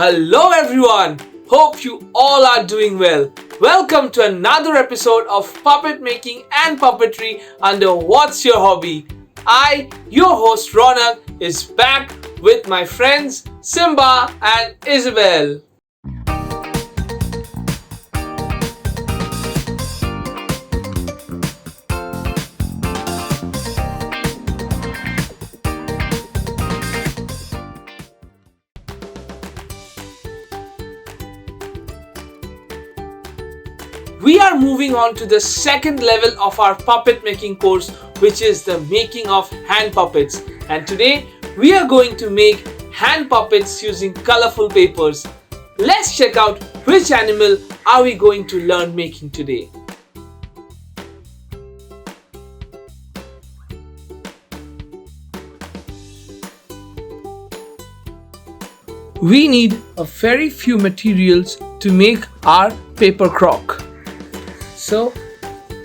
Hello everyone! Hope you all are doing well. Welcome to another episode of puppet making and puppetry under What's Your Hobby? I, your host Ronak, is back with my friends Simba and Isabel. We are moving on to the second level of our puppet making course, which is the making of hand puppets. And today we are going to make hand puppets using colorful papers. Let's check out which animal are we going to learn making today. We need a very few materials to make our paper croc. So,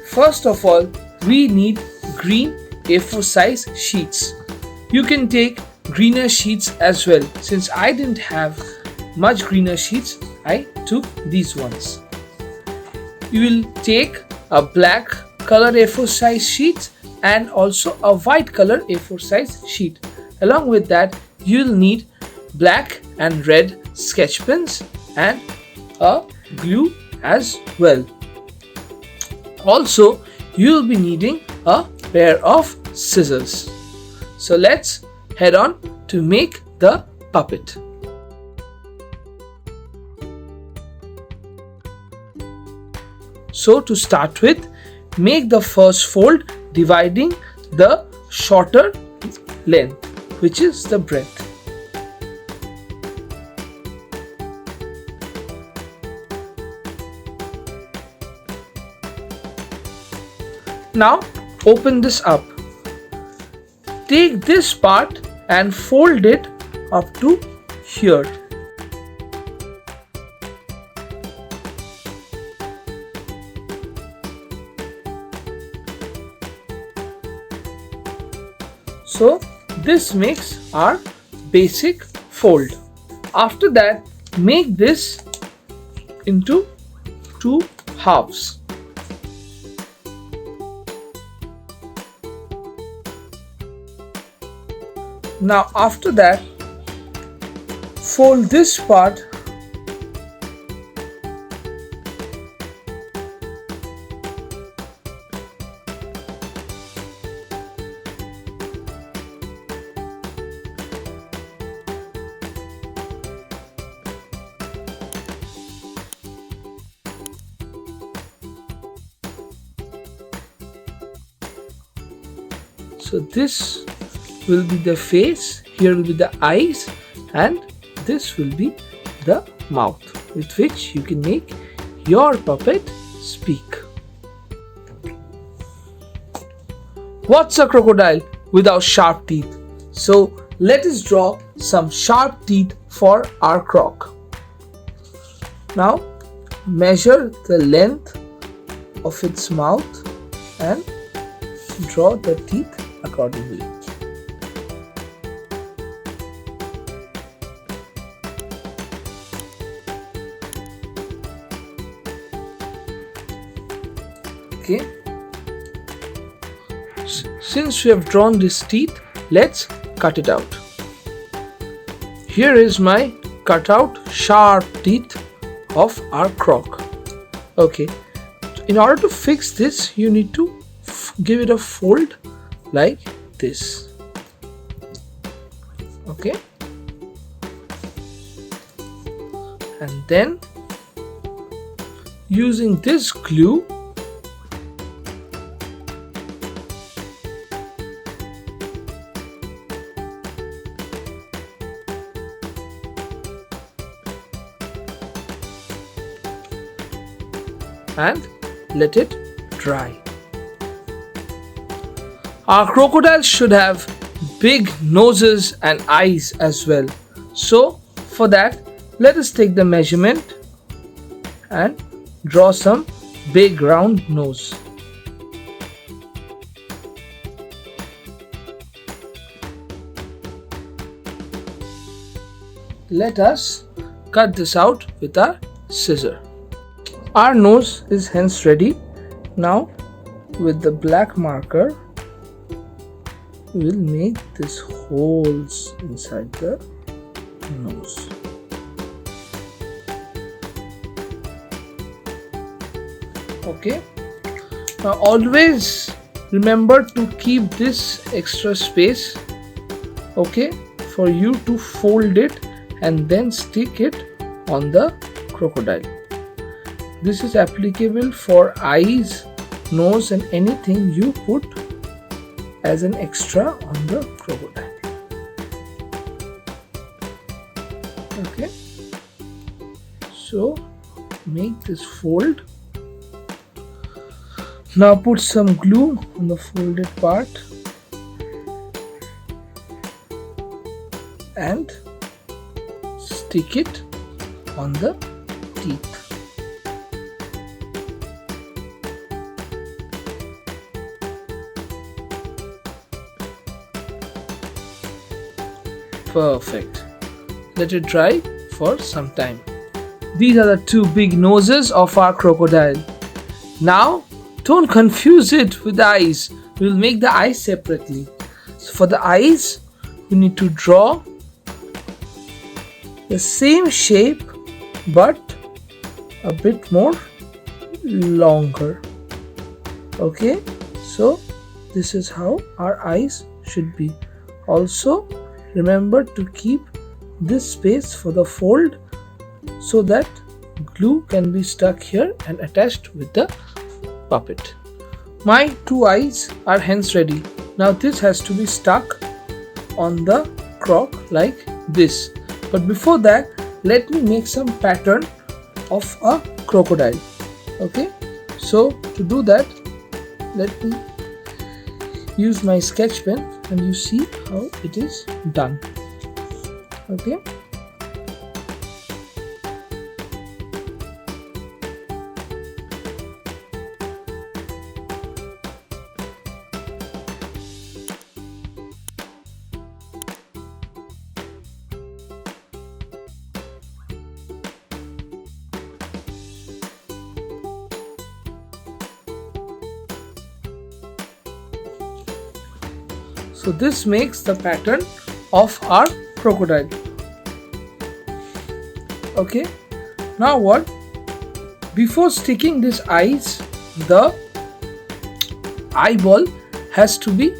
first of all, we need green A4 size sheets. You can take greener sheets as well. Since I didn't have much greener sheets, I took these ones. You will take a black color A4 size sheet and also a white color A4 size sheet. Along with that, you'll need black and red sketch pens and a glue as well. Also, you'll be needing a pair of scissors. So let's head on to make the puppet. So to start with, make the first fold dividing the shorter length, which is the breadth. Now open this up. Take this part and fold it up to here. So this makes our basic fold. After that, make this into two halves. Now after that, fold this part so this will be the face, here will be the eyes, and this will be the mouth with which you can make your puppet speak. What's a crocodile without sharp teeth? So let us draw some sharp teeth for our croc. Now measure the length of its mouth and draw the teeth accordingly. Okay. Since we have drawn this teeth, let's cut it out. Here is my cut out sharp teeth of our croc. Okay. In order to fix this, you need to give it a fold like this. Okay. And then using this glue, and let it dry. Our crocodiles should have big noses and eyes as well. So for that, let us take the measurement and draw some big round nose. Let us cut this out with our scissor. Our nose is hence ready. Now with the black marker we will make these holes inside the nose. Okay, now always remember to keep this extra space, okay, for you to fold it and then stick it on the crocodile. This is applicable for eyes, nose and anything you put as an extra on the crocodile. Okay, so make this fold. Now put some glue on the folded part and stick it on the teeth. Perfect. Let it dry for some time. These are the two big noses of our crocodile. Now don't confuse it with the eyes. We will make the eyes separately. So for the eyes, we need to draw the same shape but a bit more longer. Okay, so this is how our eyes should be. Also remember to keep this space for the fold so that glue can be stuck here and attached with the puppet. My two eyes are hence ready. Now this has to be stuck on the croc like this. But before that, let me make some pattern of a crocodile. Okay, so to do that, let me use my sketch pen and you see how it is done. Okay, so this makes the pattern of our crocodile. Okay, now what? Before sticking these eyes, the eyeball has to be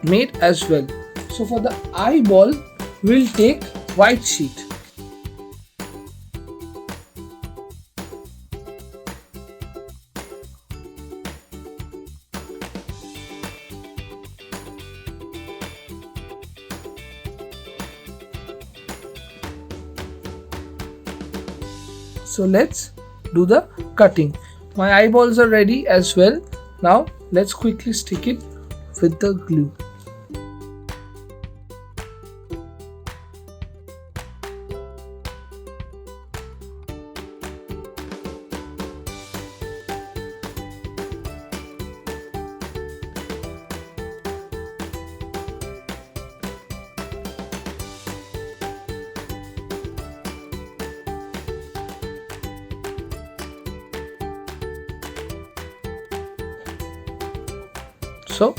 made as well. So for the eyeball, we'll take white sheet. So let's do the cutting. My eyeballs are ready as well. Now let's quickly stick it with the glue. So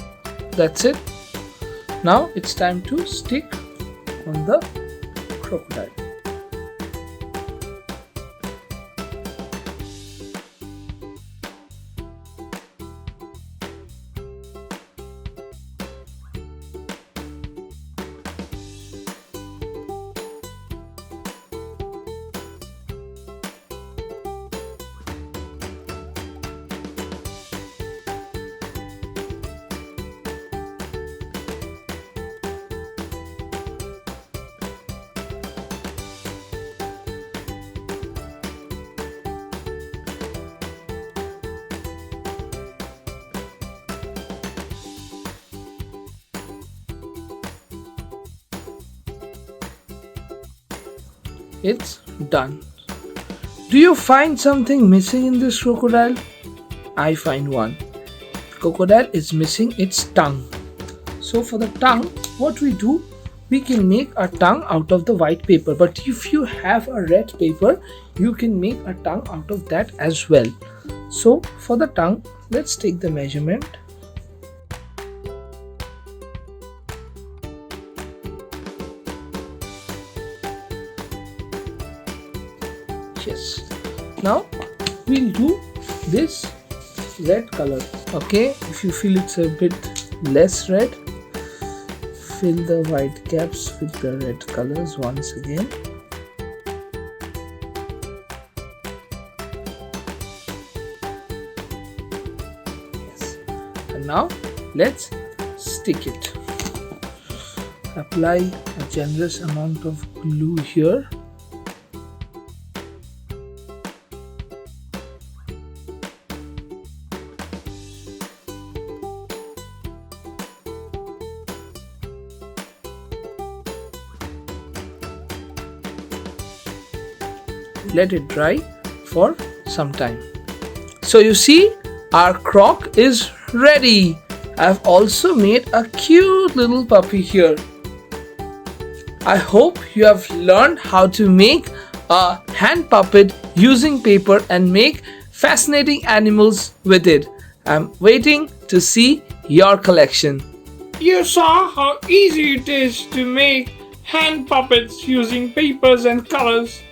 that's it. Now it's time to stick on the crocodile. It's done. Do you find something missing in this crocodile? I find one. The crocodile is missing its tongue. So for the tongue, what we do, we can make a tongue out of the white paper, but if you have a red paper, you can make a tongue out of that as well. So for the tongue, let's take the measurement. Yes, now we'll do this red color. Okay, if you feel it's a bit less red, fill the white gaps with the red colors once again. Yes, and now let's stick it. Apply a generous amount of glue here. Let it dry for some time. So you see, our croc is ready. I've also made a cute little puppy here. I hope you have learned how to make a hand puppet using paper and make fascinating animals with it. I'm waiting to see your collection. You saw how easy it is to make hand puppets using papers and colors.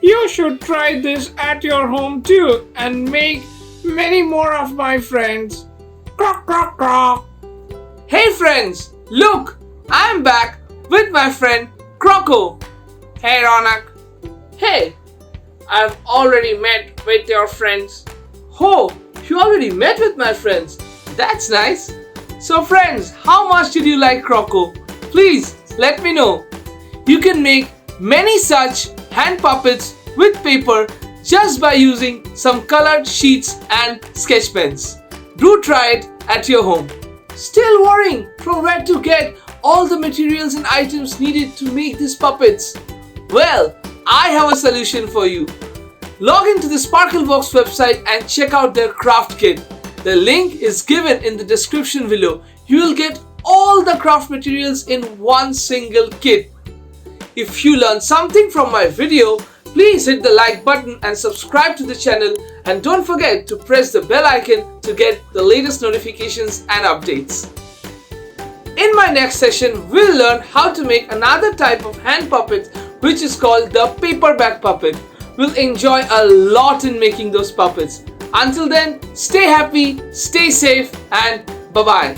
You should try this at your home too and make many more of my friends. Croc, croc, croc. Hey friends, look, I'm back with my friend Croco. Hey Ronak. Hey, I've already met with your friends. Oh, you already met with my friends. That's nice. So friends, how much did you like Croco? Please let me know. You can make many such hand puppets with paper just by using some colored sheets and sketch pens. Do try it at your home. Still worrying from where to get all the materials and items needed to make these puppets? Well, I have a solution for you. Log into the Sparklebox website and check out their craft kit. The link is given in the description below. You will get all the craft materials in one single kit. If you learned something from my video, please hit the like button and subscribe to the channel, and don't forget to press the bell icon to get the latest notifications and updates. In my next session, we'll learn how to make another type of hand puppet which is called the paperback puppet. We'll enjoy a lot in making those puppets. Until then, stay happy, stay safe, and bye-bye.